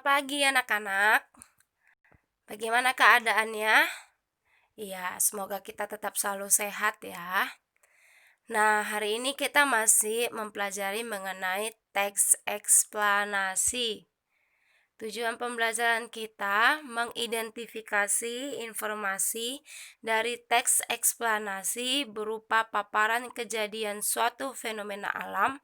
Selamat pagi anak-anak. Bagaimana keadaannya? Iya, semoga kita tetap selalu sehat ya. Nah, hari ini kita masih mempelajari mengenai teks eksplanasi. Tujuan pembelajaran kita mengidentifikasi informasi dari teks eksplanasi berupa paparan kejadian suatu fenomena alam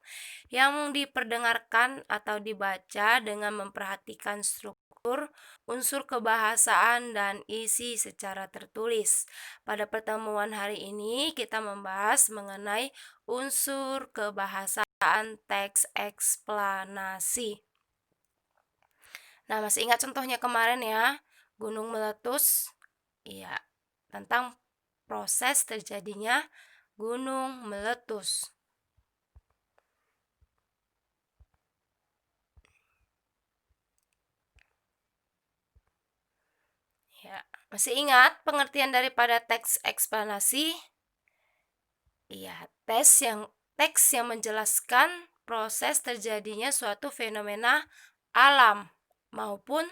yang diperdengarkan atau dibaca dengan memperhatikan struktur, unsur kebahasaan, dan isi secara tertulis. Pada pertemuan hari ini kita membahas mengenai unsur kebahasaan teks eksplanasi. Nah, masih ingat contohnya kemarin ya, gunung meletus? Iya, tentang proses terjadinya gunung meletus. Ya, masih ingat pengertian daripada teks eksplanasi? Iya, teks yang menjelaskan proses terjadinya suatu fenomena alam maupun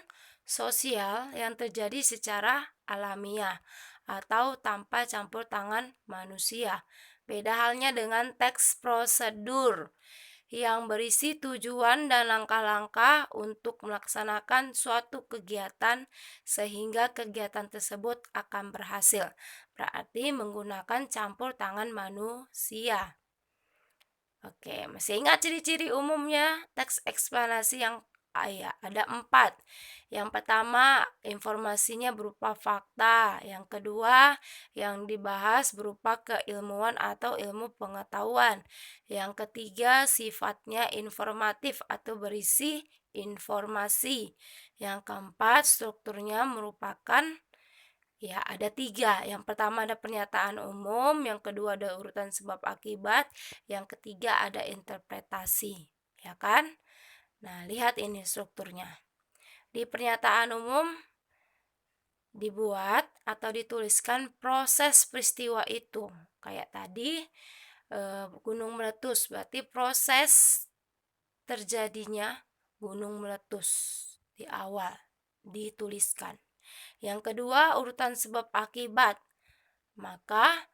sosial yang terjadi secara alamiah atau tanpa campur tangan manusia. Beda halnya dengan teks prosedur yang berisi tujuan dan langkah-langkah untuk melaksanakan suatu kegiatan sehingga kegiatan tersebut akan berhasil. Berarti menggunakan campur tangan manusia. Oke, masih ingat ciri-ciri umumnya teks eksplanasi yang ya, ada 4. Yang pertama, informasinya berupa fakta. Yang kedua, yang dibahas berupa keilmuan atau ilmu pengetahuan. Yang ketiga, sifatnya informatif atau berisi informasi. Yang keempat, strukturnya merupakan ya, ada 3. Yang pertama ada pernyataan umum, yang kedua ada urutan sebab akibat, yang ketiga ada interpretasi, ya kan? Nah, lihat ini strukturnya. Di pernyataan umum dibuat atau dituliskan proses peristiwa itu. Kayak tadi gunung meletus, berarti proses terjadinya gunung meletus di awal dituliskan. Yang kedua, urutan sebab akibat. Maka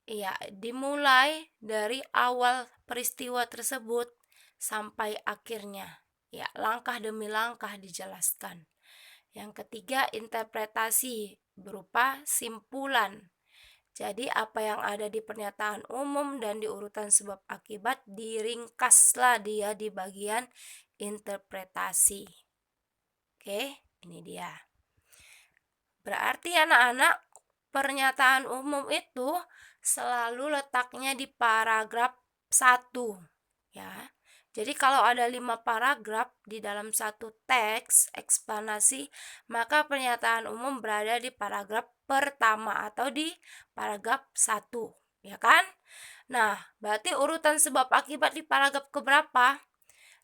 ya, dimulai dari awal peristiwa tersebut sampai akhirnya. Ya, langkah demi langkah dijelaskan. Yang ketiga, interpretasi berupa simpulan. Jadi apa yang ada di pernyataan umum dan di urutan sebab akibat diringkaslah dia di bagian interpretasi. Oke, ini dia. Berarti anak-anak, pernyataan umum itu selalu letaknya di paragraf 1, ya. Jadi kalau ada 5 paragraf di dalam satu teks eksplanasi, maka pernyataan umum berada di paragraf pertama atau di paragraf 1, ya kan? Nah, berarti urutan sebab akibat di paragraf keberapa?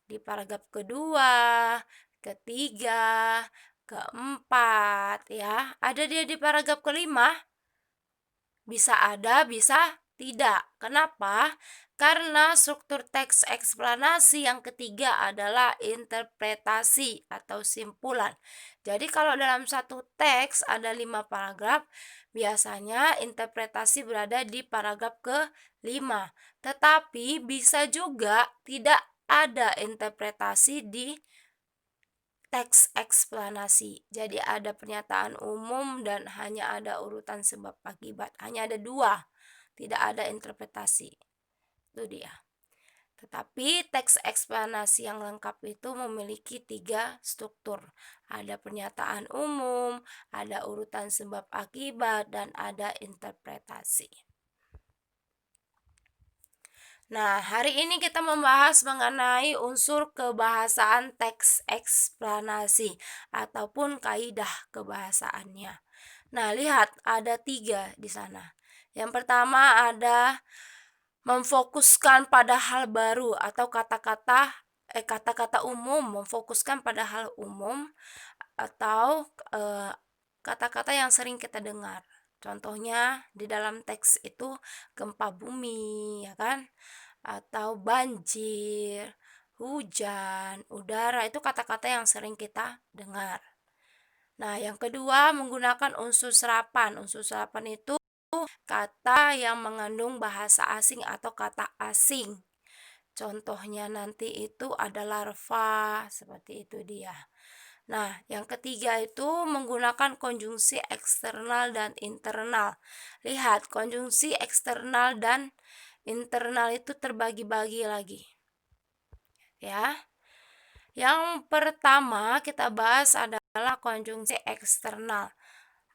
Di paragraf kedua, ketiga, keempat, ya. Ada dia di paragraf kelima? Bisa ada, bisa tidak. Kenapa? Karena struktur teks eksplanasi yang ketiga adalah interpretasi atau simpulan. Jadi kalau dalam satu teks ada 5 paragraf, biasanya interpretasi berada di paragraf ke-5. Tetapi bisa juga tidak ada interpretasi di teks eksplanasi. Jadi ada pernyataan umum dan hanya ada urutan sebab akibat. Hanya ada 2, tidak ada interpretasi. Itu dia. Tetapi teks eksplanasi yang lengkap itu memiliki 3 struktur. Ada pernyataan umum, ada urutan sebab akibat, dan ada interpretasi. Nah, hari ini kita membahas mengenai unsur kebahasaan teks eksplanasi ataupun kaidah kebahasaannya. Nah, lihat ada 3 di sana. Yang pertama ada memfokuskan pada hal baru atau kata-kata umum, memfokuskan pada hal umum atau kata-kata yang sering kita dengar. Contohnya di dalam teks itu gempa bumi, ya kan? Atau banjir, hujan, udara, itu kata-kata yang sering kita dengar. Nah, yang kedua menggunakan unsur serapan. Unsur serapan itu kata yang mengandung bahasa asing atau kata asing. Contohnya nanti itu ada larva, seperti itu dia. Nah, yang ketiga itu menggunakan konjungsi eksternal dan internal. Lihat, konjungsi eksternal dan internal itu terbagi-bagi lagi. Ya. Yang pertama kita bahas adalah konjungsi eksternal.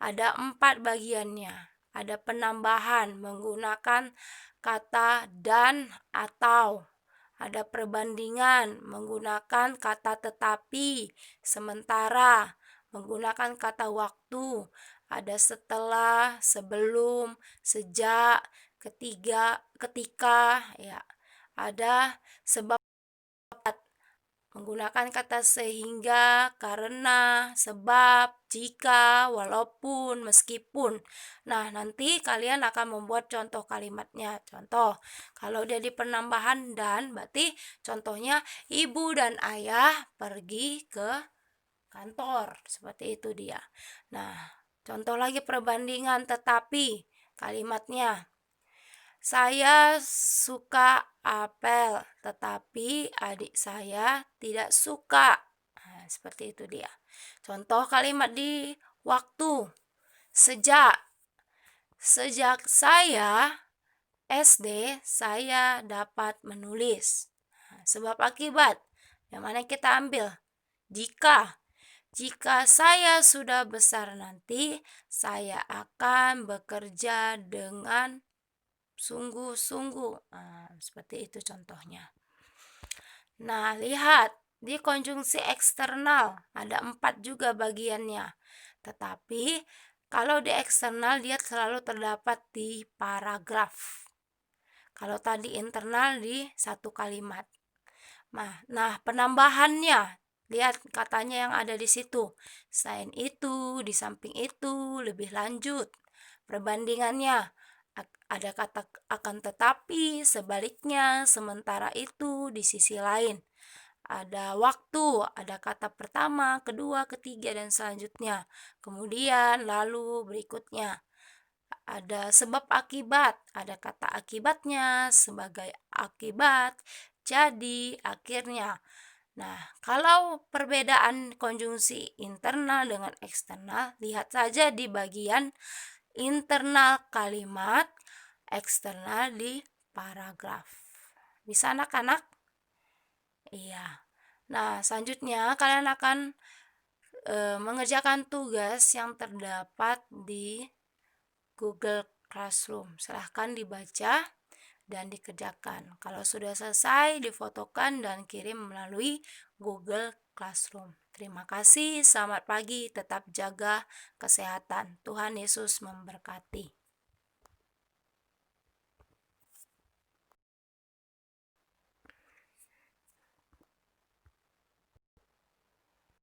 Ada 4 bagiannya. Ada penambahan menggunakan kata dan atau. Ada perbandingan menggunakan kata tetapi, sementara, menggunakan kata waktu. Ada setelah, sebelum, sejak, ketika, ya. Ada sebab, menggunakan kata sehingga, karena, sebab, jika, walaupun, meskipun. Nah, nanti kalian akan membuat contoh kalimatnya. Contoh, kalau dia di penambahan dan, berarti contohnya ibu dan ayah pergi ke kantor. Seperti itu dia. Nah, contoh lagi perbandingan tetapi kalimatnya. Saya suka apel, tetapi adik saya tidak suka. Nah, seperti itu dia. Contoh kalimat di waktu. Sejak saya SD, saya dapat menulis. Nah, sebab akibat. Yang mana kita ambil? Jika saya sudah besar nanti, saya akan bekerja dengan sungguh-sungguh. Seperti itu contohnya. Nah, lihat di konjungsi eksternal ada 4 juga bagiannya. Tetapi kalau di eksternal dia selalu terdapat di paragraf. Kalau tadi internal di satu kalimat. Nah, penambahannya, lihat katanya yang ada di situ. Selain itu, di samping itu, lebih lanjut. Perbandingannya, ada kata akan tetapi, sebaliknya, sementara itu, di sisi lain. Ada waktu, ada kata pertama, kedua, ketiga, dan selanjutnya. Kemudian, lalu, berikutnya. Ada sebab akibat, ada kata akibatnya, sebagai akibat, jadi, akhirnya. Nah, kalau perbedaan konjungsi internal dengan eksternal, lihat saja di bagian internal kalimat, eksternal di paragraf. Bisa anak-anak? Iya. Nah, selanjutnya kalian akan mengerjakan tugas yang terdapat di Google Classroom. Silahkan dibaca dan dikerjakan. Kalau sudah selesai, difotokan dan kirim melalui Google Classroom. Terima kasih, selamat pagi, tetap jaga kesehatan. Tuhan Yesus memberkati.